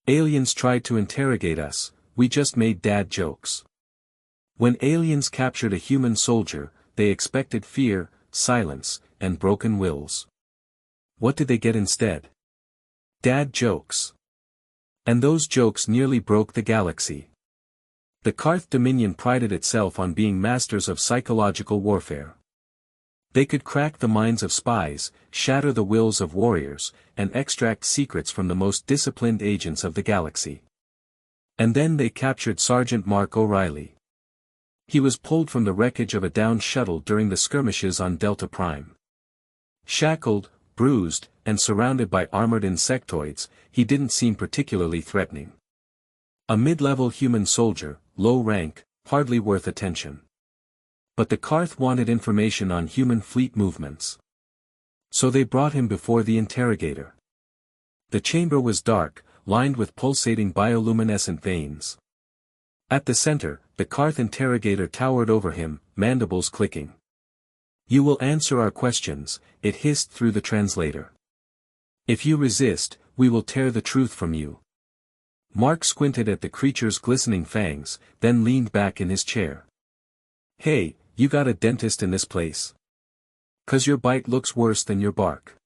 Aliens tried to interrogate us, we just made dad jokes. When aliens captured a human soldier, they expected fear, silence, and broken wills. What did they get instead? Dad jokes. And those jokes nearly broke the galaxy. The Karth Dominion prided itself on being masters of psychological warfare. They could crack the minds of spies, shatter the wills of warriors, and extract secrets from the most disciplined agents of the galaxy. And then they captured Sergeant Mark O'Reilly. He was pulled from the wreckage of a downed shuttle during the skirmishes on Delta Prime. Shackled, bruised, and surrounded by armored insectoids, he didn't seem particularly threatening. A mid-level human soldier, low rank, hardly worth attention. But the Karth wanted information on human fleet movements. So they brought him before the interrogator. The chamber was dark, lined with pulsating bioluminescent veins. At the center, the Karth interrogator towered over him, mandibles clicking. "You will answer our questions," it hissed through the translator. "If you resist, we will tear the truth from you." Mark squinted at the creature's glistening fangs, then leaned back in his chair. "Hey, you got a dentist in this place? 'Cause your bite looks worse than your bark."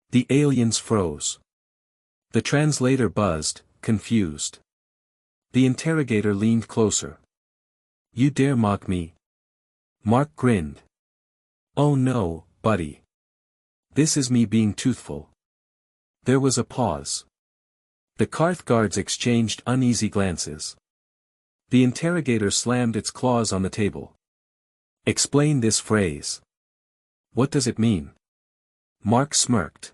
The aliens froze. The translator buzzed, confused. The interrogator leaned closer. "You dare mock me?" Mark grinned. "Oh no, buddy. This is me being truthful." There was a pause. The Karth guards exchanged uneasy glances. The interrogator slammed its claws on the table. "Explain this phrase. What does it mean?" Mark smirked.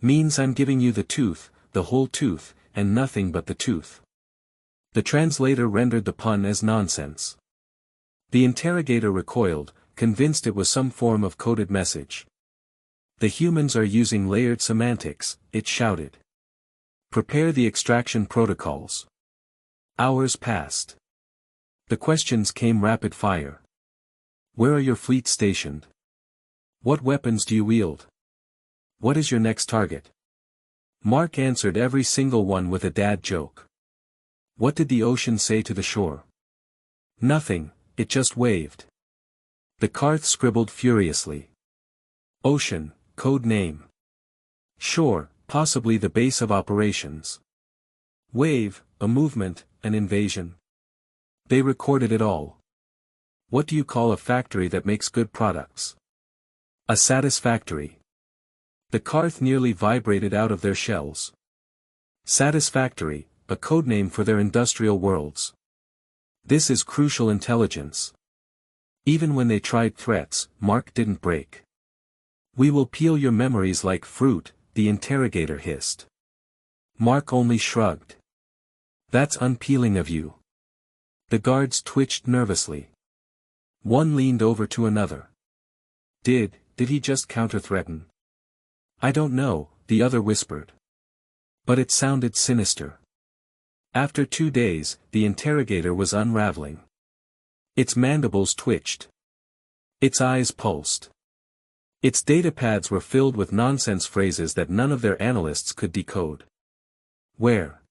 "Means I'm giving you the tooth, the whole tooth, and nothing but the tooth." The translator rendered the pun as nonsense. The interrogator recoiled, convinced it was some form of coded message. "The humans are using layered semantics," it shouted. "Prepare the extraction protocols." Hours passed. The questions came rapid fire. "Where are your fleets stationed? What weapons do you wield? What is your next target?" Mark answered every single one with a dad joke. "What did the ocean say to the shore?" "Nothing, it just waved." The Karth scribbled furiously. "Ocean, code name. Shore, possibly the base of operations. Wave, a movement, an invasion." They recorded it all. "What do you call a factory that makes good products?" "A satisfactory." The Karth nearly vibrated out of their shells. Satisfactory, a codename for their industrial worlds. This is crucial intelligence. Even when they tried threats, Mark didn't break. "We will peel your memories like fruit," the interrogator hissed. Mark only shrugged. "That's unpeeling of you." The guards twitched nervously. One leaned over to another. Did he just counter-threaten?" "I don't know," the other whispered. But it sounded sinister. After 2 days, the interrogator was unraveling. Its mandibles twitched. Its eyes pulsed. Its datapads were filled with nonsense phrases that none of their analysts could decode. "Where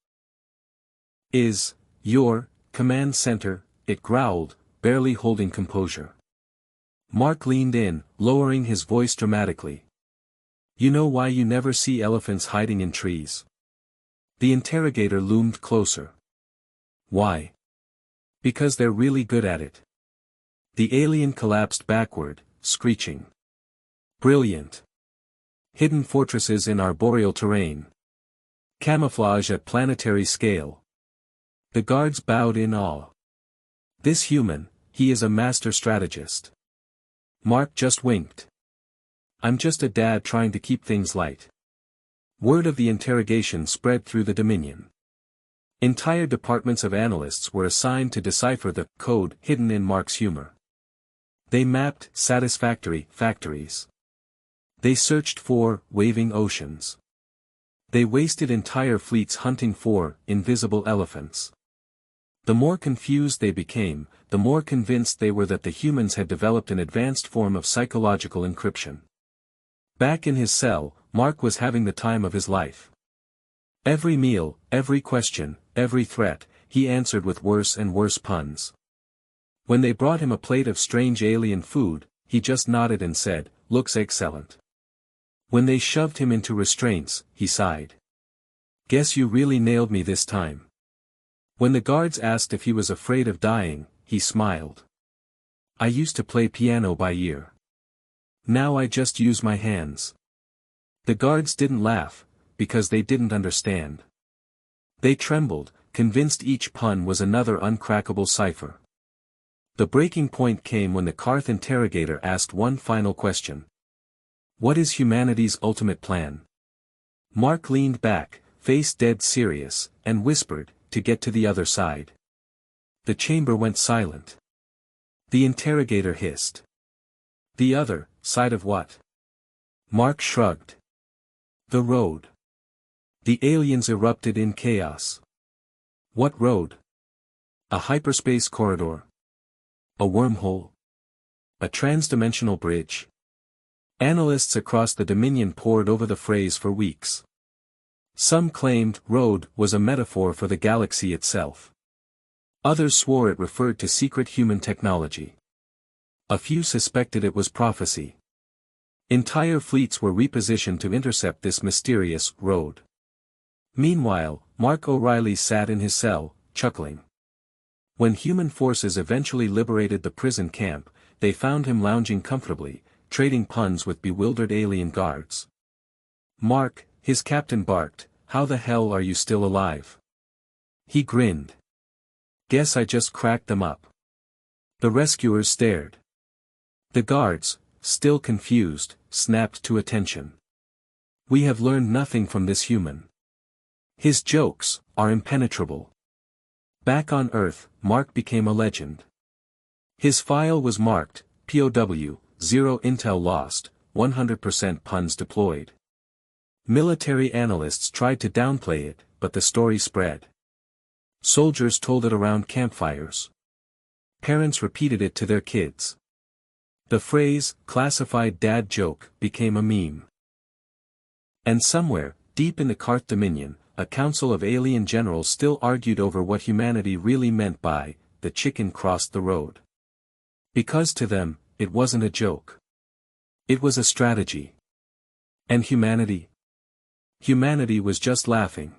is your command center?" it growled, barely holding composure. Mark leaned in, lowering his voice dramatically. "You know why you never see elephants hiding in trees?" The interrogator loomed closer. "Why?" "Because they're really good at it." The alien collapsed backward, screeching. "Brilliant. Hidden fortresses in arboreal terrain. Camouflage at planetary scale." The guards bowed in awe. "This human, he is a master strategist." Mark just winked. "I'm just a dad trying to keep things light." Word of the interrogation spread through the Dominion. Entire departments of analysts were assigned to decipher the code hidden in Mark's humor. They mapped satisfactory factories. They searched for waving oceans. They wasted entire fleets hunting for invisible elephants. The more confused they became, the more convinced they were that the humans had developed an advanced form of psychological encryption. Back in his cell, Mark was having the time of his life. Every meal, every question, every threat, he answered with worse and worse puns. When they brought him a plate of strange alien food, he just nodded and said, "Looks excellent." When they shoved him into restraints, he sighed. "Guess you really nailed me this time." When the guards asked if he was afraid of dying, he smiled. "I used to play piano by ear. Now I just use my hands." The guards didn't laugh, because they didn't understand. They trembled, convinced each pun was another uncrackable cipher. The breaking point came when the Karth interrogator asked one final question. "What is humanity's ultimate plan?" Mark leaned back, face dead serious, and whispered, "To get to the other side." The chamber went silent. The interrogator hissed. "The other side of what?" Mark shrugged. "The road." The aliens erupted in chaos. "What road? A hyperspace corridor? A wormhole? A transdimensional bridge?" Analysts across the Dominion pored over the phrase for weeks. Some claimed "road" was a metaphor for the galaxy itself. Others swore it referred to secret human technology. A few suspected it was prophecy. Entire fleets were repositioned to intercept this mysterious road. Meanwhile, Mark O'Reilly sat in his cell, chuckling. When human forces eventually liberated the prison camp, they found him lounging comfortably, trading puns with bewildered alien guards. "Mark," his captain barked, "how the hell are you still alive?" He grinned. "Guess I just cracked them up." The rescuers stared. The guards, still confused, snapped to attention. "We have learned nothing from this human. His jokes are impenetrable." Back on Earth, Mark became a legend. His file was marked, POW, 0 intel lost, 100% puns deployed. Military analysts tried to downplay it, but the story spread. Soldiers told it around campfires. Parents repeated it to their kids. The phrase, "classified dad joke," became a meme. And somewhere, deep in the Karth Dominion, a council of alien generals still argued over what humanity really meant by, "the chicken crossed the road." Because to them, it wasn't a joke. It was a strategy. And humanity? Humanity was just laughing.